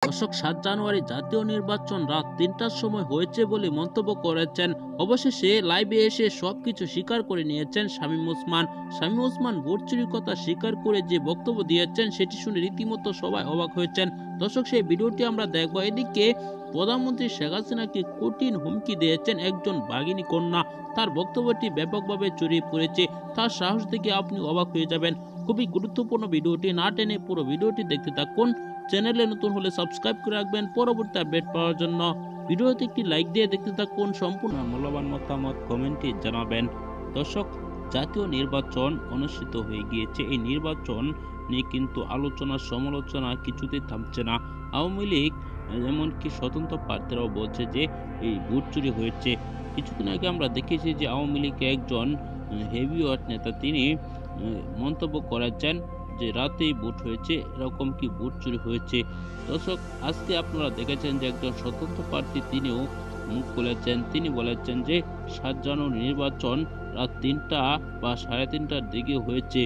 দর্শক, ৭ জানুয়ারি জাতীয় নির্বাচন রাত ৩টার সময় হয়েছে বলে মন্তব্য করেছেন। অবশেষে লাইভে এসে সবকিছু স্বীকার করে নিয়েছেন শামীম ওসমান। শামীম ওসমান ভোট চুরির কথা স্বীকার করে যে বক্তব্য দিয়েছেন সেটি শুনে রীতিমতো সবাই অবাক হয়েছেন। দর্শক, সেই ভিডিওটি আমরা দেখব। এদিকে প্রধানমন্ত্রী শেখ হাসিনাকে কঠিন হুমকি দিয়েছেন একজন বাঘিনী কন্যা। তার বক্তব্যটি ব্যাপকভাবে ছড়িয়ে পড়েছে। তার সাহস দেখে আপনি অবাক হয়ে যাবেন। খুবই গুরুত্বপূর্ণ ভিডিওটি, না টেনে পুরো ভিডিওটি দেখতে থাকুন। চ্যানেলে নতুন হলে সাবস্ক্রাইব করে রাখবেন পরবর্তী আপডেট পাওয়ার জন্য। ভিডিওতে একটি লাইক দিয়ে দেখতে থাকুন। সম্পূর্ণ মূল্যবান মতামত কমেন্টে জানাবেন। দর্শক, জাতীয় নির্বাচন অনুষ্ঠিত হয়ে গিয়েছে। এই নির্বাচন নিয়ে কিন্তু আলোচনা সমালোচনা কিছুতেই থামছে না। আওয়ামী লীগ এমনকি স্বতন্ত্র প্রার্থীরাও বলছে যে এই ভোট চুরি হয়েছে। কিছুদিন আগে আমরা দেখেছি যে আওয়ামী লীগের একজন হেভিওয়েট নেতা তিনি মন্তব্য করেছেন যে রাতেই ভোট হয়েছে, এরকম কি ভোট চুরি হয়েছে। দর্শক, আজকে আপনারা দেখেছেন যে একজন স্বতন্ত্র প্রার্থী তিনিও মুখ খুলেছেন। তিনি বলেছেন যে ৭ জানুয়ারি নির্বাচন রাত ৩টা বা ৩:৩০টার দিকে হয়েছে।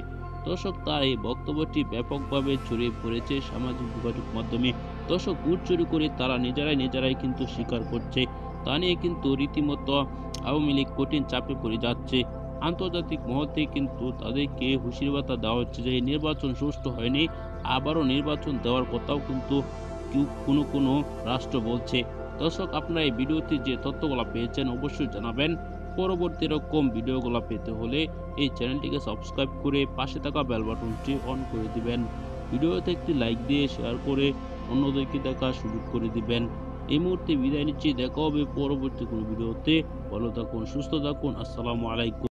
দর্শক, তার এই বক্তব্যটি ব্যাপকভাবে ছড়িয়ে পড়েছে সামাজিক যোগাযোগ মাধ্যমে। দর্শক, ভোট চুরি করে তারা নিজেরাই কিন্তু স্বীকার করছে। তা নিয়ে কিন্তু রীতিমতো আওয়ামী লীগ কঠিন চাপে পড়ে যাচ্ছে। আন্তর্জাতিক মহলে কিন্তু তাদেরকে হুঁশিয়ারি বার্তা দেওয়া হচ্ছে যে এই নির্বাচন সুষ্ঠু হয়নি, আবারও নির্বাচন দেওয়ার কথাও কিন্তু কোনো রাষ্ট্র বলছে। দর্শক, আপনারা এই ভিডিওতে যে তথ্যগুলো পেয়েছেন অবশ্যই জানাবেন। পরবর্তী এরকম ভিডিওগুলো পেতে হলে এই চ্যানেলটিকে সাবস্ক্রাইব করে পাশে থাকা বেল বাটনটি অন করে দিবেন। ভিডিওতে একটি লাইক দিয়ে শেয়ার করে অন্যদেরকে দেখার সুযোগ করে দিবেন। এই মুহূর্তে বিদায় নিচ্ছি। দেখা হবে পরবর্তী কোনো ভিডিওতে। ভালো থাকুন, সুস্থ থাকুন। আসসালামু আলাইকুম।